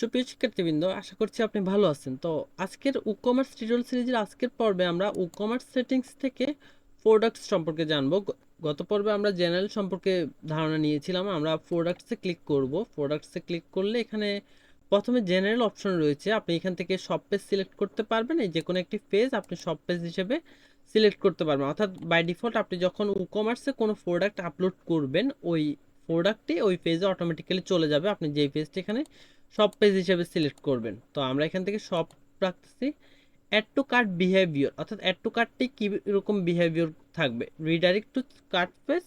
সুপ্রিয় শিক্ষার্থীবৃন্দ, আশা করছি আপনি ভালো আছেন। তো আজকের ই-কমার্স টিউটোরিয়াল সিরিজের আজকের পর্বে আমরা ই-কমার্স সেটিংস থেকে প্রোডাক্টস সম্পর্কে জানবো। গত পর্বে আমরা জেনারেল সম্পর্কে ধারণা নিয়েছিলাম। আমরা প্রোডাক্টসে ক্লিক করব। প্রোডাক্টসে ক্লিক করলে এখানে প্রথমে জেনারেল অপশন রয়েছে, আপনি এখান থেকে সব পেজ সিলেক্ট করতে পারবেন। এই যে কোনো একটি পেজ আপনি সব পেজ হিসেবে সিলেক্ট করতে পারবেন, অর্থাৎ বাই ডিফল্ট আপনি যখন ই-কমার্সে কোনো প্রোডাক্ট আপলোড করবেন ওই প্রোডাক্টটি ওই পেজে অটোমেটিক্যালি চলে যাবে। আপনি যেই পেজটি এখানে সব পেজ হিসেবে সিলেক্ট করবেন। তো আমরা এখান থেকে সব রাখতেছি। অ্যাড টু কার্ট বিহেভিয়ার, অর্থাৎ অ্যাড টু কার্টটি কি রকম বিহেভিয়ার থাকবে, redirect to cart page,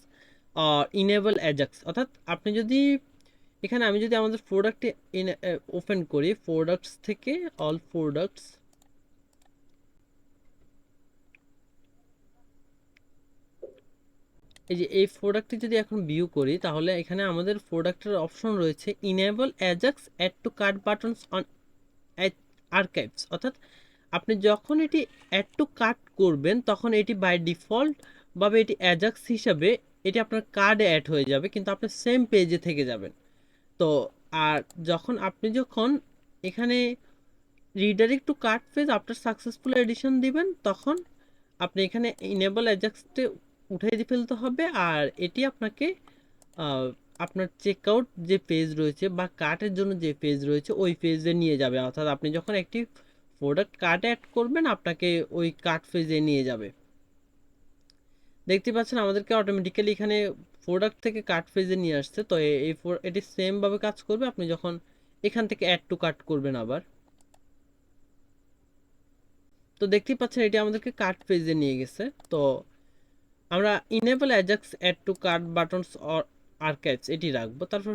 enable Ajax. অর্থাৎ আপনি যদি এখানে আমি যদি আমাদের প্রোডাক্টটি ওপেন করি, প্রোডাক্টস থেকে অল প্রোডাক্টস, এই যে এই প্রোডাক্টটি যদি এখন ভিউ করি তাহলে এখানে আমাদের প্রোডাক্টের অপশন রয়েছে enable ajax add to cart buttons on archives. অর্থাৎ আপনি যখন এটি অ্যাড টু কার্ট করবেন তখন এটি বাই ডিফল্ট ভাবে এটি অ্যাজাক্স হিসাবে এটি আপনার কার্ডে অ্যাড হয়ে যাবে, কিন্তু আপনি সেম পেজে থেকে যাবেন। তো আর যখন এখানে redirect to cart page after successful addition দিবেন তখন আপনি এখানে ইনেবল অ্যাজাক্সটে উঠিয়ে দিয়ে ফেলতে হবে। আর এটি আপনাকে আপনার চেকআউট যে পেজ রয়েছে বা কার্টের জন্য যে পেজ রয়েছে ওই পেজে নিয়ে যাবে। অর্থাৎ আপনি যখন একটি প্রোডাক্ট কার্টে অ্যাড করবেন আপনাকে ওই কার্ট পেজে নিয়ে যাবে। দেখতে পাচ্ছেন আমাদেরকে অটোমেটিক্যালি এখানে প্রোডাক্ট থেকে কার্ট পেজে নিয়ে আসছে। তো এটি সেম ভাবে কাজ করবে আপনি যখন এখান থেকে অ্যাড টু কার্ট করবেন আবার। তো দেখতেই পাচ্ছেন এটি আমাদেরকে কার্ট পেজে নিয়ে গেছে। তো আমরা enable ajax add to cart buttons or archives এটি রাখবো। তারপর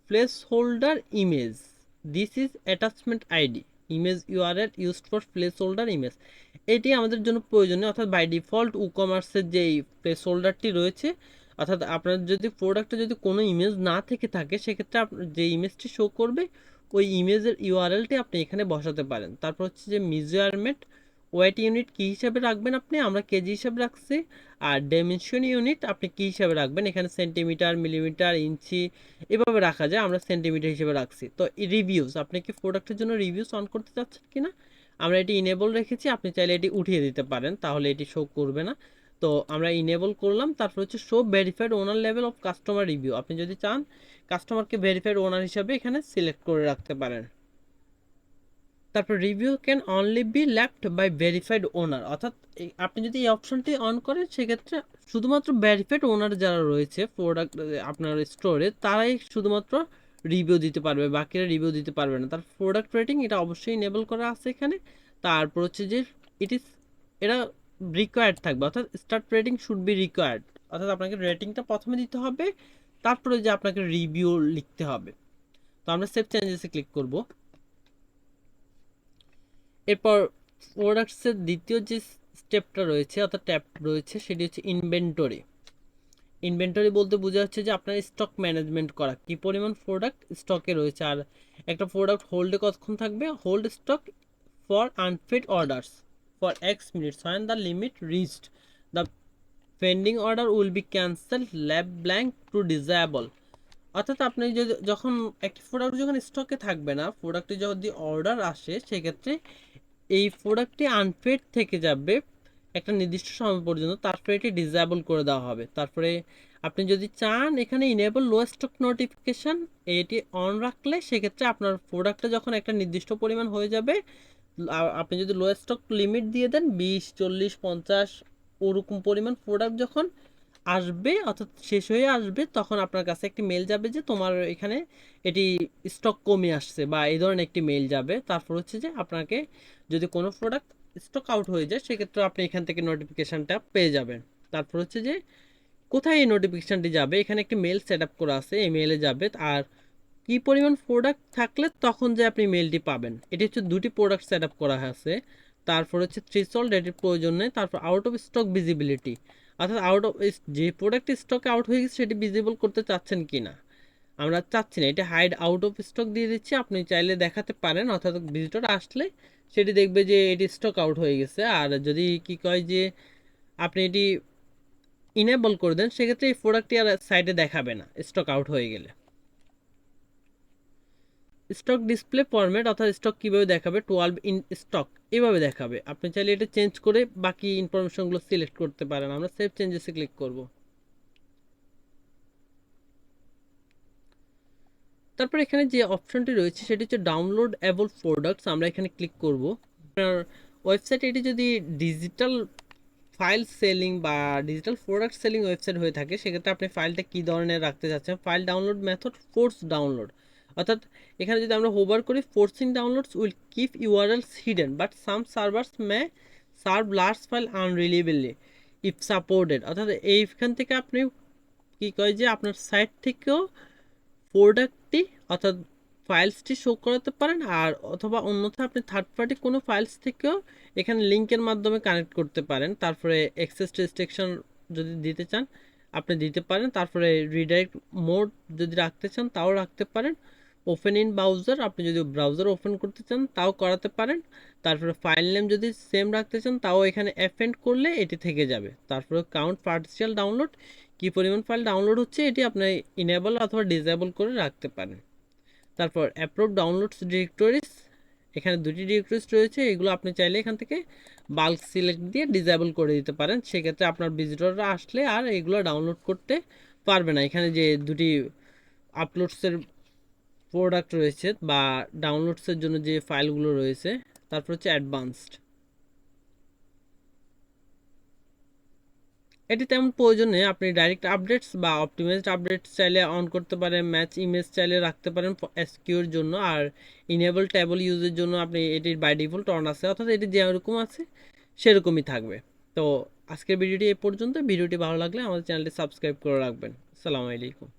place holder image, this is attachment ID, image URL used for place holder image, এটি আমাদের জন্য প্রয়োজনীয়। অর্থাৎ বাই ডিফল্ট ই কমার্সের যে প্লেস হোল্ডারটি রয়েছে, অর্থাৎ আপনার যদি প্রোডাক্টে যদি কোনো ইমেজ না থেকে থাকে সেক্ষেত্রে আপনার যে ইমেজটি শো করবে ওই ইমেজের ইউআরএলটি আপনি এখানে বসাতে পারেন। তারপর হচ্ছে যে মেজারমেন্ট, ওয়েট ইউনিট কি হিসাবে রাখবেন আপনি, আমরা কেজি হিসাবে রাখছি। আর ডাইমেনশন ইউনিট আপনি কি হিসাবে রাখবেন, এখানে সেন্টিমিটার, মিলিমিটার, ইঞ্চি এভাবে রাখা যায়, আমরা সেন্টিমিটার হিসেবে রাখছি। তো রিভিউস, আপনি কি প্রোডাক্টের জন্য রিভিউস অন করতে চাচ্ছেন কিনা, আমরা এটি ইনেবল রেখেছি। আপনি চাইলে এটি উঠিয়ে দিতে পারেন, তাহলে এটি শো করবে না। তো আমরা ইনেবল করলাম। তারপর হচ্ছে show verified owner level of customer review, আপনি যদি চান কাস্টমারকে ভেরিফাইড ওনার হিসাবে এখানে সিলেক্ট করে রাখতে পারেন। তারপর review can only be left by verified owner, অর্থাৎ আপনি যদি এই অপশনটি অন করেন সেক্ষেত্রে শুধুমাত্র ভেরিফাইড ওনার যারা রয়েছে প্রোডাক্ট আপনার স্টোরে তারাই শুধুমাত্র রিভিউ দিতে পারবে, বাকিরা রিভিউ দিতে পারবে না। তার প্রোডাক্ট রেটিং এটা অবশ্যই এনেবল করা আছে এখানে। তারপর হচ্ছে যে ইট ইজ, এটা রিকোয়ার্ড থাকবে, অর্থাৎ start rating should be required, অর্থাৎ আপনাকে রেটিংটা প্রথমে দিতে হবে, তারপরে যে আপনাকে রিভিউ লিখতে হবে। তো আমরা সেভ চেঞ্জেসে ক্লিক করব। এরপর প্রোডাক্টসের দ্বিতীয় যে স্টেপটা রয়েছে অর্থাৎ ট্যাব রয়েছে সেটি হচ্ছে ইনভেন্টরি। ইনভেন্টরি বলতে বোঝা যাচ্ছে যে আপনার স্টক ম্যানেজমেন্ট করা, কি পরিমাণ প্রোডাক্ট স্টকে রয়েছে। আর একটা প্রোডাক্ট হোল্ডে কতক্ষণ থাকবে, hold stock for unpaid orders for X minutes when the limit reached, the pending order will be cancel leave blank to disable. অর্থাৎ আপনি যদি যখন একটি প্রোডাক্ট যখন স্টকে থাকবে না, প্রোডাক্টে যদি অর্ডার আসে সেক্ষেত্রে এই প্রোডাক্টটি আনফিট থেকে যাবে একটা নির্দিষ্ট সময় পর্যন্ত, তারপরে এটি ডিসেবল করে দেওয়া হবে। তারপরে আপনি যদি চান এখানে ইনেবল লো স্টক নোটিফিকেশন, এটি অন রাখলে সেক্ষেত্রে আপনার প্রোডাক্টটা যখন একটা নির্দিষ্ট পরিমাণ হয়ে যাবে, আপনি যদি লো স্টক লিমিট দিয়ে দেন 20, 40, 50 ওরকম পরিমাণ প্রোডাক্ট যখন আসবে অর্থাৎ শেষ হয়ে আসবে তখন আপনার কাছে একটি মেল যাবে যে তোমার এখানে এটি স্টক কমে আসছে বা এই ধরনের একটি মেল যাবে। তারপর হচ্ছে যে আপনাকে যদি কোনো প্রোডাক্ট স্টক আউট হয়ে যায় সেক্ষেত্রে আপনি এখান থেকে নোটিফিকেশানটা পেয়ে যাবেন। তারপর হচ্ছে যে কোথায় এই নোটিফিকেশানটি যাবে, এখানে একটি মেল সেট আপ করা আছে, এই মেলে যাবে। আর কি পরিমাণ প্রোডাক্ট থাকলে তখন যে আপনি মেলটি পাবেন, এটি হচ্ছে দুটি প্রোডাক্ট সেট আপ করা আছে। তারপর হচ্ছে থ্রেশহোল্ড, এটির প্রয়োজন নেই। তারপর আউট অফ স্টক ভিজিবিলিটি, অর্থাৎ আউট অফ, যে প্রোডাক্ট স্টকে আউট হয়ে গেছে সেটি ভিজিবল করতে চাচ্ছেন কি না, আমরা চাচ্ছি না, এটা হাইড আউট অফ স্টক দিয়ে দিচ্ছি। আপনি চাইলে দেখাতে পারেন, অর্থাৎ ভিজিটর আসলে সেটি দেখবে যে এটি স্টক আউট হয়ে গেছে। আর যদি কি কয় যে আপনি এটি ইনেবল করে দেন সেক্ষেত্রে এই প্রোডাক্টটি আর সাইডে দেখাবে না স্টক আউট হয়ে গেলে। স্টক ডিসপ্লে ফরম্যাট অর্থাৎ স্টক কীভাবে দেখাবে 12 ইন স্টক এভাবে দেখাবে। আপনি চাইলে এটা চেঞ্জ করে বাকি ইনফরমেশনগুলো সিলেক্ট করতে পারেন। আমরা সেভ চেঞ্জেসে ক্লিক করব। তারপর এখানে যে অপশনটি রয়েছে সেটি হচ্ছে ডাউনলোড অ্যাবল প্রোডাক্টস, আমরা এখানে ক্লিক করব। আপনার ওয়েবসাইট এটি যদি ডিজিটাল ফাইল সেলিং বা ডিজিটাল প্রোডাক্ট সেলিং ওয়েবসাইট হয়ে থাকে সেক্ষেত্রে আপনি ফাইলটা কী ধরনের রাখতে চাচ্ছেন। File download method force download, অর্থাৎ এখানে যদি আমরা হোভার করি forcing downloads will keep URLs hidden but some servers may serve large file unreliably if supported, অর্থাৎ এইখান থেকে আপনি কি কয় যে আপনার সাইট থেকেও প্রোডাক্টটি অর্থাৎ ফাইলসটি শো করাতে পারেন, আর অথবা অন্যথা আপনি থার্ড পার্টি কোনো ফাইলস থেকেও এখানে লিঙ্কের মাধ্যমে কানেক্ট করতে পারেন। তারপরে অ্যাক্সেস রেস্ট্রিকশন যদি দিতে চান আপনি দিতে পারেন। তারপরে রিডাইরেক্ট মোড যদি রাখতে চান তাও রাখতে পারেন। ওপেন ইন ব্রাউজার, আপনি যদি ব্রাউজার ওপেন করতে চান তাও করাতে পারেন। তারপরে ফাইল নেম যদি সেম রাখতে চান তাও এখানে অ্যাপেন্ড করলে এটি থেকে যাবে। তারপরে কাউন্ট পার্টিশিয়াল ডাউনলোড, কী পরিমাণ ফাইল ডাউনলোড হচ্ছে এটি আপনি ইনেবল অথবা ডিসেবল করে রাখতে পারেন। তারপর অ্যাপ্রুভ ডাউনলোডস ডিরেক্টরিজ, এখানে দুটি ডিরেক্টরিজ রয়েছে, এগুলো আপনি চাইলে এখান থেকে বাল্ক সিলেক্ট দিয়ে ডিসেবল করে দিতে পারেন। সেক্ষেত্রে আপনার ভিজিটররা আসলে আর এগুলো ডাউনলোড করতে পারবে না। এখানে যে দুটি আপলোডসের প্রোডাক্ট রয়েছে বা ডাউনলোডসের জন্য যে ফাইলগুলো রয়েছে, তারপর হচ্ছে অ্যাডভান্সড, এটি তেমন প্রয়োজন নেই। আপনি ডাইরেক্ট আপডেটস বা অপটিমাইজড আপডেটস চাইলে অন করতে পারেন, ম্যাচ ইমেজ চাইলে রাখতে পারেন এসকিউর জন্য, আর ইনেবল ট্যাবল ইউজের জন্য আপনি এটির বাই ডিফল্ট অন আছে, অর্থাৎ এটি যেরকম আছে সেরকমই থাকবে। তো আজকের ভিডিওটি এ পর্যন্ত। ভিডিওটি ভালো লাগলে আমাদের চ্যানেলটি সাবস্ক্রাইব করে রাখবেন। আসসালামু আলাইকুম।